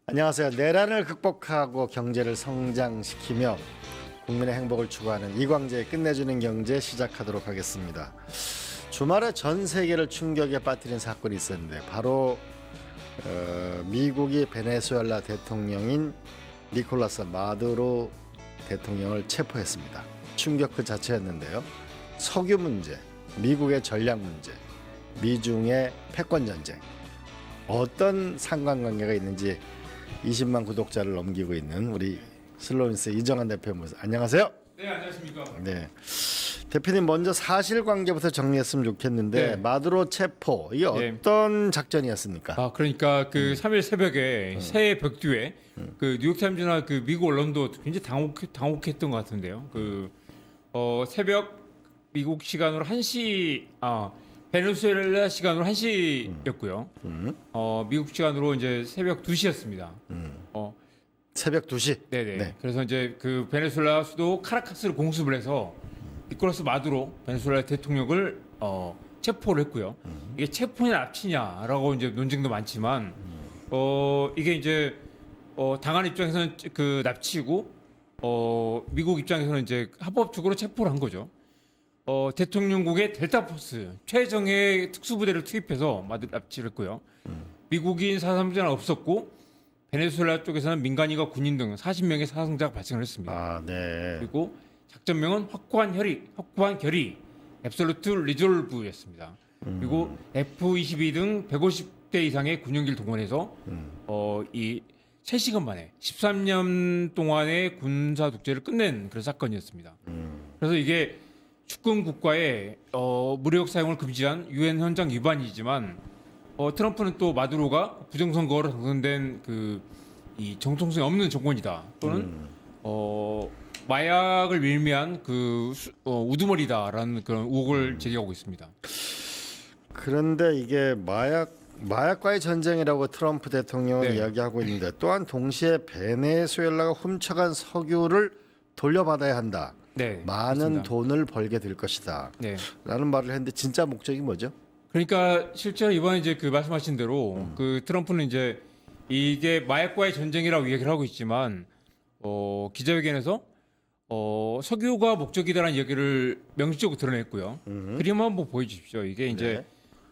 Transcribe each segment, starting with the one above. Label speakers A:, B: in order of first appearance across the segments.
A: 안녕하세요. 내란을 극복하고 경제를 성장시키며 국민의 행복을 추구하는 이광재의 끝내주는 경제 시작하도록 하겠습니다. 주말에 전 세계를 충격에 빠뜨린 사건이 있었는데 바로 미국이 베네수엘라 대통령인 니콜라스 마두로 대통령을 체포했습니다. 충격 그 자체였는데요. 석유 문제, 미국의 전략 문제, 미중의 패권 전쟁, 어떤 상관관계가 있는지 20만 구독자를 넘기고 있는 우리 슬로인스 이정환 대표 모습. 안녕하세요.
B: 네, 안녕하십니까.
A: 네, 대표님 먼저 사실관계부터 정리했으면 좋겠는데
B: 네.
A: 마두로 체포 이게
B: 네.
A: 어떤 작전이었습니까?
B: 그러니까 그 3일 새벽에 새해 벽 뒤에 그 뉴욕타임즈나 그 미국 언론도 굉장히 당혹했던 것 같은데요. 새벽 미국 시간으로 1시 베네수엘라 시간으로 1시였고요. 미국 시간으로 이제 새벽 2시였습니다.
A: 새벽 2시.
B: 네네.
A: 네.
B: 그래서 이제 그 베네수엘라 수도 카라카스를 공습을 해서 니콜라스 마두로 베네수엘라 대통령을 체포를 했고요. 이게 체포냐 납치냐라고 이제 논쟁도 많지만 이게 이제 당한 입장에서는 그 납치고 미국 입장에서는 이제 합법적으로 체포를 한 거죠. 대통령국의 델타포스 최정예 특수부대를 투입해서 마두로 납치를 했고요. 미국인 사상자는 없었고 베네수엘라 쪽에서는 민간인과 군인 등 40명의 사상자가 발생을 했습니다.
A: 네.
B: 그리고 작전명은 확고한 결의, 앱솔루트 리졸브였습니다. 그리고 F-22 등 150대 이상의 군용기를 동원해서 이 3시간 만에 13년 동안의 군사 독재를 끝낸 그런 사건이었습니다. 그래서 이게 축군 국가의 무력 사용을 금지한 유엔 헌장 위반이지만 트럼프는 또 마두로가 부정선거로 당선된 이 정통성이 없는 정권이다 또는 마약을 밀미한 우두머리다라는 그런 의혹을 제기하고 있습니다.
A: 그런데 이게 마약과의 전쟁이라고 트럼프 대통령은
B: 네.
A: 이야기하고 있는데 또한 동시에 베네수엘라가 훔쳐간 석유를 돌려받아야 한다.
B: 네,
A: 많은
B: 그렇습니다.
A: 돈을 벌게 될 것이다.
B: 네.
A: 라는 말을 했는데 진짜 목적이 뭐죠?
B: 그러니까 실제로 이번에 이제 그 말씀하신 대로 그 트럼프는 이제 이게 마약과의 전쟁이라고 얘기를 하고 있지만 기자회견에서 석유가 목적이다라는 얘기를 명시적으로 드러냈고요. 그림 한번 보여주십시오. 이게 이제
A: 네.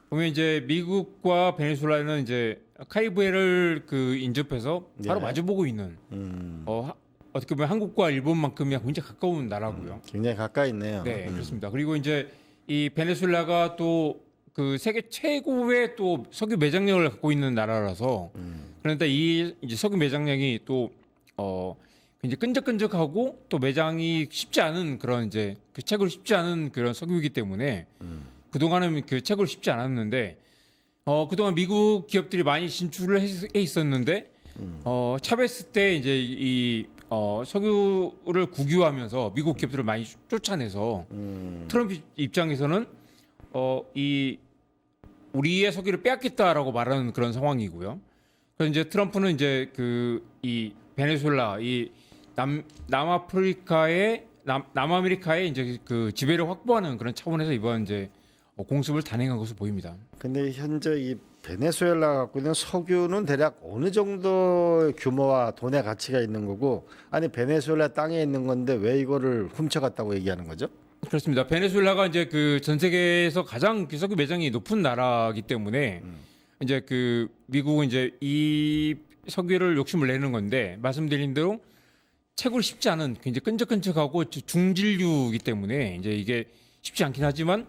B: 보면 이제 미국과 베네수엘라는 이제 카리브해를 인접해서 바로
A: 네.
B: 마주보고 있는 어떻게 보면 한국과 일본만큼이 굉장히 가까운 나라고요.
A: 굉장히 가까이 있네요.
B: 네, 그렇습니다. 그리고 이제 이 베네수엘라가 또 그 세계 최고의 또 석유 매장량을 갖고 있는 나라라서 그런데 이 이제 석유 매장량이 또 굉장히 끈적끈적하고 또 매장이 쉽지 않은 그런 이제 그 채굴 쉽지 않은 그런 석유이기 때문에 그동안은 그 채굴 쉽지 않았는데 그동안 미국 기업들이 많이 진출을 해 있었는데 차베스 때 이제 이 석유를 국유화하면서 미국 기업들을 많이 쫓아내서 트럼프 입장에서는 이 우리의 석유를 빼앗겠다라고 말하는 그런 상황이고요. 그래서 이제 트럼프는 이제 이 베네수엘라 이 남아메리카의 이제 그 지배를 확보하는 그런 차원에서 이번 이제 공습을 단행한 것으로 보입니다.
A: 근데 현재 이 베네수엘라가 갖고 있는 석유는 대략 어느 정도 규모와 돈의 가치가 있는 거고, 아니 베네수엘라 땅에 있는 건데 왜 이거를 훔쳐갔다고 얘기하는 거죠?
B: 그렇습니다. 베네수엘라가 이제 그 전 세계에서 가장 석유 매장이 높은 나라이기 때문에 이제 그 미국은 이제 이 석유를 욕심을 내는 건데 말씀드린 대로 채굴 쉽지 않은 굉장히 끈적끈적하고 중진류이기 때문에 이제 이게 쉽지 않긴 하지만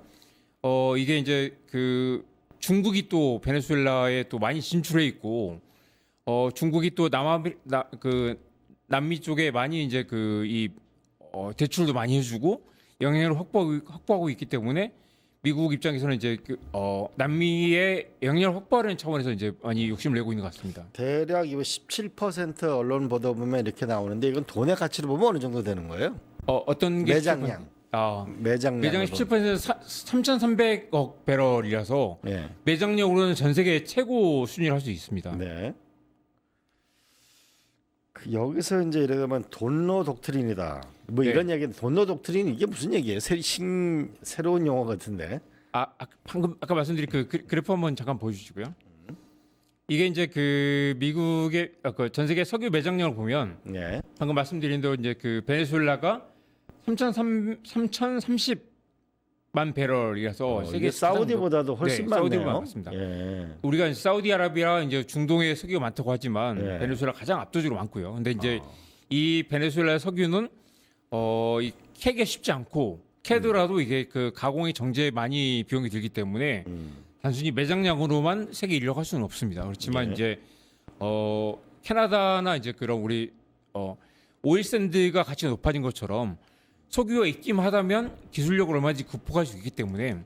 B: 이게 이제 그 중국이 또 베네수엘라에 또 많이 진출해 있고 중국이 또 남미 쪽에 많이 이제 대출도 많이 해주고 영향을 확보하고 있기 때문에 미국 입장에서는 이제 남미의 영향을 확보하려는 차원에서 이제 많이 욕심을 내고 있는 것 같습니다.
A: 대략 이거 17% 언론 보도 보면 이렇게 나오는데 이건 돈의 가치로 보면 어느 정도 되는 거예요?
B: 어떤 게
A: 매장량.
B: 매장량 17% 3,300억 배럴이라서
A: 네.
B: 매장량으로는 전 세계 최고 순위를 할 수 있습니다.
A: 네. 여기서 이제 이러면 돈로 독트린이다. 뭐
B: 네.
A: 이런 얘기, 돈로 독트린 이게 무슨 얘기예요? 새로운 용어 같은데.
B: 방금 아까 말씀드린 그 그래프 한번 잠깐 보여주시고요. 이게 이제 그 미국의 전 세계 석유 매장량을 보면
A: 예.
B: 방금 말씀드린 대로 이제 그 베네수엘라가 3,030만 배럴이라서 세계
A: 이게 사우디보다도 훨씬
B: 네,
A: 많네요.
B: 사우디보다 많습니다.
A: 예.
B: 우리가 이제 사우디아라비아 이제 중동에 석유가 많다고 하지만
A: 네.
B: 베네수엘라 가장 압도적으로 많고요. 근데 이제 이 베네수엘라 석유는 이 캐기가 쉽지 않고 캐더라도 이게 그 가공의 정제에 많이 비용이 들기 때문에 단순히 매장량으로만 세계 인력 할 수는 없습니다. 그렇지만
A: 네.
B: 이제 캐나다나 이제 그런 우리 오일 샌드가 가치가 높아진 것처럼 석유가 있기만 하다면 기술력을 얼마든지 극복할 수 있기 때문에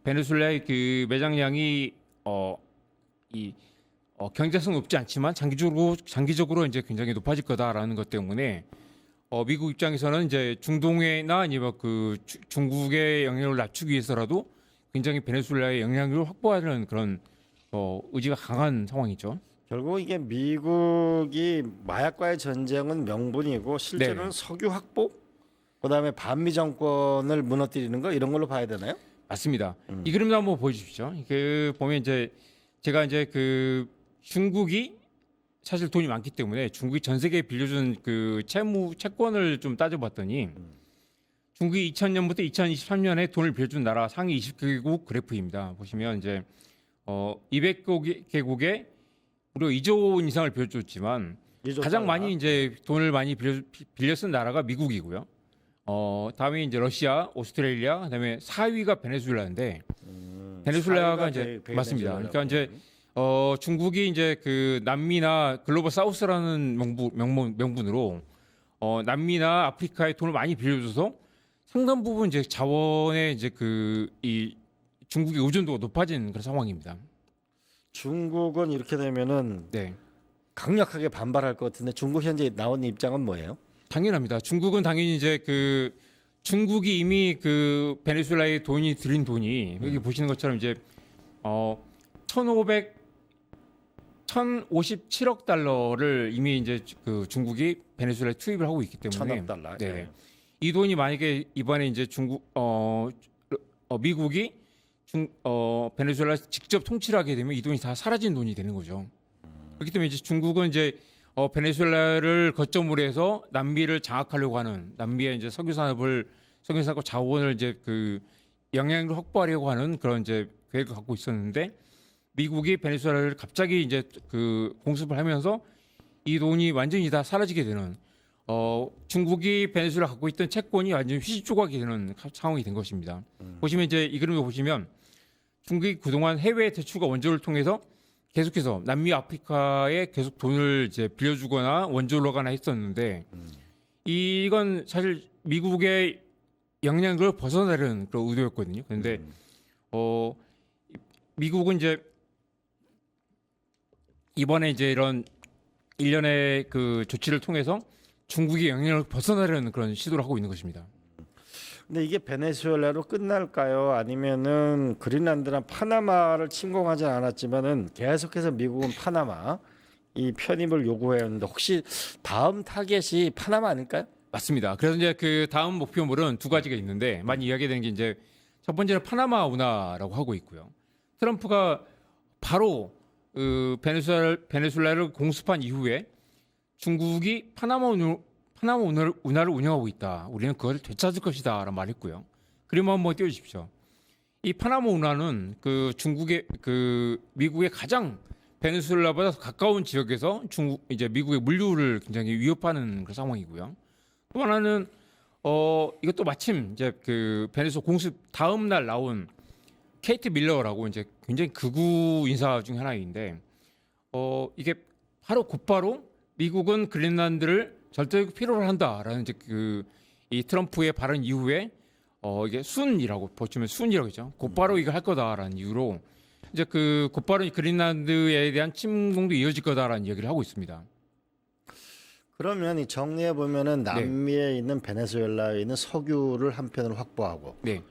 B: 베네수엘라의 그 매장량이 경제성 높지 않지만 장기적으로 이제 굉장히 높아질 거다라는 것 때문에 미국 입장에서는 이제 중동에나 아니면 그 중국의 영향을 낮추기 위해서라도 굉장히 베네수엘라의 영향력을 확보하려는 그런 의지가 강한 상황이죠.
A: 결국 이게 미국이 마약과의 전쟁은 명분이고 실제로는
B: 네.
A: 석유 확보, 그다음에 반미 정권을 무너뜨리는 거 이런 걸로 봐야 되나요?
B: 맞습니다. 이 그림도 한번 보여주십시오. 그 보면 이제 제가 이제 그 중국이 사실 돈이 많기 때문에 중국이 전 세계에 빌려준 그 채권을 좀 따져봤더니 중국이 2000년부터 2023년에 돈을 빌려준 나라 상위 20개국 그래프입니다. 보시면 이제 200개국에 무려 2조 원 이상을 빌려줬지만 가장 많이 이제 돈을 많이 빌려 쓴 나라가 미국이고요. 다음에 이제 러시아, 오스트레일리아, 그다음에 4위가 베네수엘라인데 베네수엘라가 이제 맞습니다. 그러니까 이제 중국이 이제 그 남미나 글로벌 사우스라는 명분으로 남미나 아프리카에 돈을 많이 빌려줘서 상당 부분 이제 자원의 이제 그 이 중국의 의존도가 높아진 그런 상황입니다.
A: 중국은 이렇게 되면은
B: 네,
A: 강력하게 반발할 것 같은데 중국 현재 나온 입장은 뭐예요?
B: 당연합니다. 중국은 당연히 이제 그 중국이 이미 그 베네수엘라에 돈이 들인 돈이 여기 보시는 것처럼 이제 1,057억 달러를 이미 이제 그 중국이 베네수엘라에 투입을 하고 있기 때문에
A: 1,000억 달러.
B: 네.
A: 예.
B: 이 돈이 만약에 이번에 이제 미국이 베네수엘라 직접 통치를 하게 되면 이 돈이 다 사라진 돈이 되는 거죠. 그렇기 때문에 이제 중국은 이제 베네수엘라를 거점으로 해서 남미를 장악하려고 하는 남미의 이제 석유산업 자원을 이제 그 영향력을 확보하려고 하는 그런 이제 계획을 갖고 있었는데 미국이 베네수엘라를 갑자기 이제 그 공습을 하면서 이 돈이 완전히 다 사라지게 되는 중국이 베네수엘라 갖고 있던 채권이 완전히 휘시조각이 되는 상황이 된 것입니다. 보시면 이제 이 그림을 보시면 중국이 그동안 해외 대출과 원조를 통해서 계속해서 남미 아프리카에 계속 돈을 이제 빌려주거나 원조를 하거나 했었는데 이건 사실 미국의 영향력을 벗어나려는 그런 의도였거든요. 그런데 미국은 이제 이번에 이제 이런 일련의 그 조치를 통해서 중국의 영향력을 벗어나려는 그런 시도를 하고 있는 것입니다.
A: 근데 이게 베네수엘라로 끝날까요? 아니면은 그린란드나 파나마를 침공하진 않았지만은 계속해서 미국은 파나마 이 편입을 요구해왔는데 혹시 다음 타겟이 파나마 아닐까요?
B: 맞습니다. 그래서 이제 그 다음 목표물은 두 가지가 있는데 많이 이야기되는 게 이제 첫 번째는 파나마 운하라고 하고 있고요. 트럼프가 바로 그 베네수엘라를 공습한 이후에 중국이 파나마 운하를 운영하고 있다. 우리는 그걸 되찾을 것이다라는 말했고요. 그림을 한번 띄워주십시오. 이 파나마 운하는 그 중국의 그 미국의 가장 베네수엘라보다 가까운 지역에서 이제 미국의 물류를 굉장히 위협하는 그런 상황이고요. 또 하나는 이것도 마침 이제 그 베네수엘라 공습 다음 날 나온 케이트 밀러라고 이제 굉장히 극우 인사 중 하나인데 이게 곧바로 미국은 그린란드를 절대적 필요로 한다라는 이제 이 트럼프의 발언 이후에 이게 순이라고 보시면 순이라고 했죠. 곧바로 이거 할 거다라는 이유로 이제 그 곧바로 그린란드에 대한 침공도 이어질 거다라는 얘기를 하고 있습니다.
A: 그러면 이 정리해 보면은 남미에 있는 베네수엘라에 있는 석유를 한편으로 확보하고
B: 네.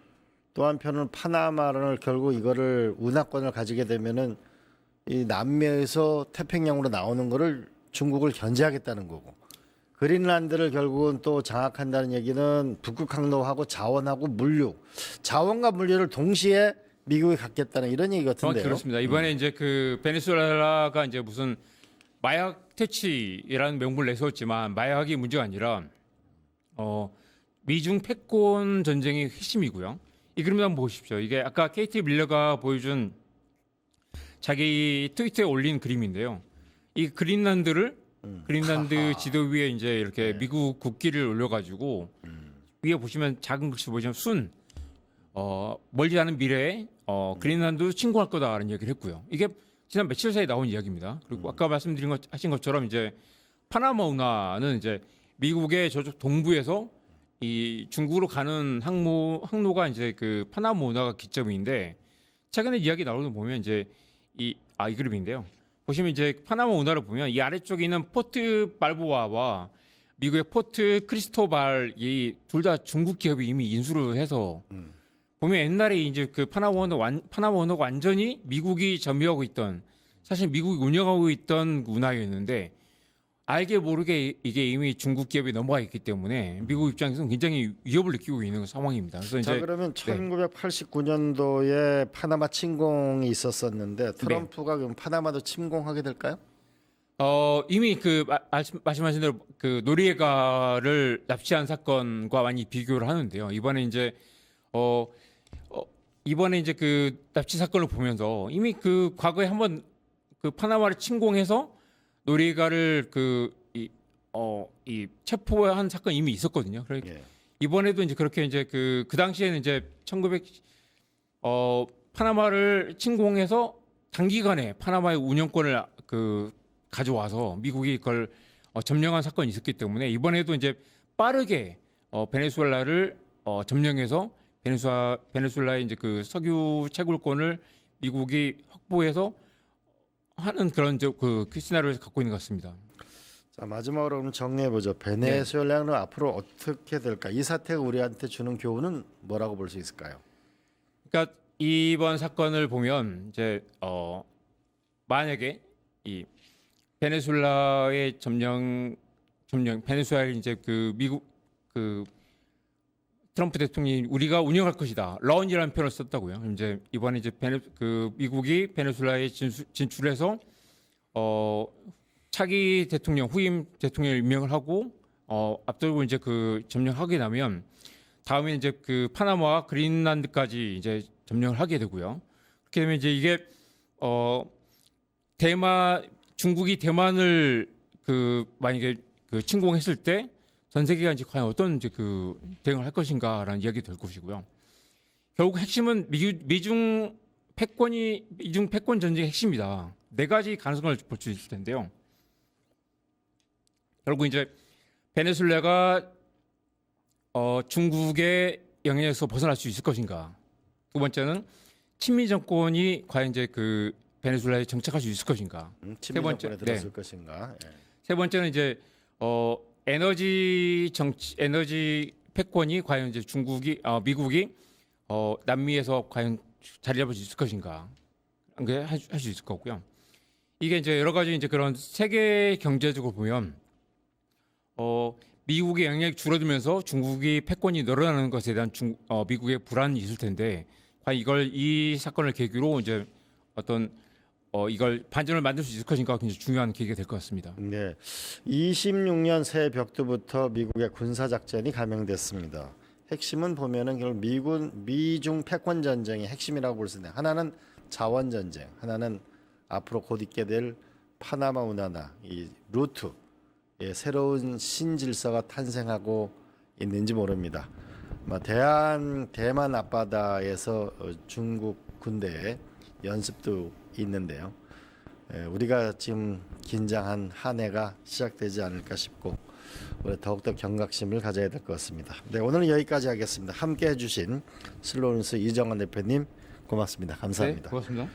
A: 또 한편은 파나마를 결국 이거를 운하권을 가지게 되면은 이 남미에서 태평양으로 나오는 거를 중국을 견제하겠다는 거고 그린란드를 결국은 또 장악한다는 얘기는 북극 항로하고 자원하고 물류 자원과 물류를 동시에 미국에 갖겠다는 이런 얘기
B: 정확히
A: 같은데요.
B: 그렇습니다. 이번에 이제 그 베네수엘라가 이제 무슨 마약 퇴치라는 명분을 내세웠지만 마약이 문제가 아니라 미중 패권 전쟁이 핵심이고요. 이 그림 한번 보십시오. 이게 아까 KT 밀러가 보여준 자기 트위터에 올린 그림인데요. 이 그린란드 지도 위에 이제 이렇게 미국 국기를 올려가지고 위에 보시면 작은 글씨 보시면 멀지 않은 미래에 그린란드 침공할 거다라는 얘기를 했고요. 이게 지난 며칠 사이에 나온 이야기입니다. 그리고 아까 하신 것처럼 이제 파나마 운하는 이제 미국의 저쪽 동부에서 이 중국으로 가는 항로가 이제 그 파나마 운하가 기점인데 최근에 이야기 나오는 거 보면 이제 이 그림인데요. 보시면 이제 파나마 운하를 보면 이 아래쪽에 있는 포트 발보아와 미국의 포트 크리스토발이 둘 다 중국 기업이 이미 인수를 해서 보면 옛날에 이제 그 파나마 운하가 완전히 미국이 점유하고 있던 사실 미국이 운영하고 있던 운하였는데 알게 모르게 이게 이미 중국 기업이 넘어가 있기 때문에 미국 입장에서는 굉장히 위협을 느끼고 있는 상황입니다. 그래서
A: 자,
B: 이제
A: 그러면 1989년도에 파나마 침공이 있었었는데 트럼프가 그럼 파나마도 침공하게 될까요?
B: 이미 그 말씀하신 대로 그 노리에가를 납치한 사건과 많이 비교를 하는데요. 이번에 이제 그 납치 사건을 보면서 이미 그 과거에 한번 그 파나마를 침공해서 노리에가를 이 체포한 사건이 이미 있었거든요. 그러니까 이번에도 이제 그렇게 이제 그 당시에는 이제 파나마를 침공해서 단기간에 파나마의 운영권을 가져와서 미국이 그걸 점령한 사건이 있었기 때문에 이번에도 이제 빠르게 베네수엘라를 점령해서 베네수엘라의 이제 그 석유 채굴권을 미국이 확보해서 하는 그런 그 시나리오를 갖고 있는 것 같습니다.
A: 자, 마지막으로 그럼 정리해 보죠. 베네수엘라는 앞으로 어떻게 될까? 이 사태가 우리한테 주는 교훈은 뭐라고 볼 수 있을까요?
B: 그러니까 이번 사건을 보면 이제 만약에 이 베네수엘라의 베네수엘이 이제 그 미국 그 트럼프 대통령이 우리가 운영할 것이다. 런이라는 표현을 썼다고요. 이제 이번에 이제 미국이 베네수엘라에 진출해서 차기 대통령 후임 대통령을 임명을 하고 앞두고 이제 그 점령하게 되면 다음에 이제 그 파나마와 그린란드까지 이제 점령을 하게 되고요. 그렇게 되면 이제 이게 중국이 대만을 만약에 침공했을 때 전 세계가 이제 과연 어떤 이제 그 대응을 할 것인가라는 이야기 될 것이고요. 결국 핵심은 미중 패권 전쟁의 핵심이다. 네 가지 가능성을 볼 수 있을 텐데요. 결국 이제 베네수엘라가 중국의 영향에서 벗어날 수 있을 것인가. 두 번째는 친미 정권이 과연 이제 그 베네수엘라에 정착할 수 있을 것인가.
A: 친미 정권에 들었을 것인가. 예.
B: 세 번째는 이제 에너지 패권이 과연 이제 미국이 남미에서 과연 자리 잡을 수 있을 것인가. 할 수 있을 거고요. 이게 이제 여러 가지 이제 그런 세계 경제적으로 보면 미국의 영향력이 줄어들면서 중국이 패권이 늘어나는 것에 대한 미국의 불안이 있을 텐데 과연 이 사건을 계기로 이제 이걸 반전을 만들 수 있을 것인가 굉장히 중요한 계기가 될 것 같습니다.
A: 네, 26년 새해 벽두부터 미국의 군사 작전이 감행됐습니다. 핵심은 보면은 결국 미중 패권 전쟁의 핵심이라고 볼 수 있는데 하나는 자원 전쟁, 하나는 앞으로 곧 있게 될 파나마 운하나 이 루트 새로운 신질서가 탄생하고 있는지 모릅니다. 대만 앞바다에서 중국 군대의 연습도 있는데요. 우리가 지금 긴장한 한 해가 시작되지 않을까 싶고 더욱더 경각심을 가져야 될 것 같습니다. 네, 오늘은 여기까지 하겠습니다. 함께 해주신 슬로우뉴스 이정환 대표님 고맙습니다. 감사합니다.
B: 네, 고맙습니다.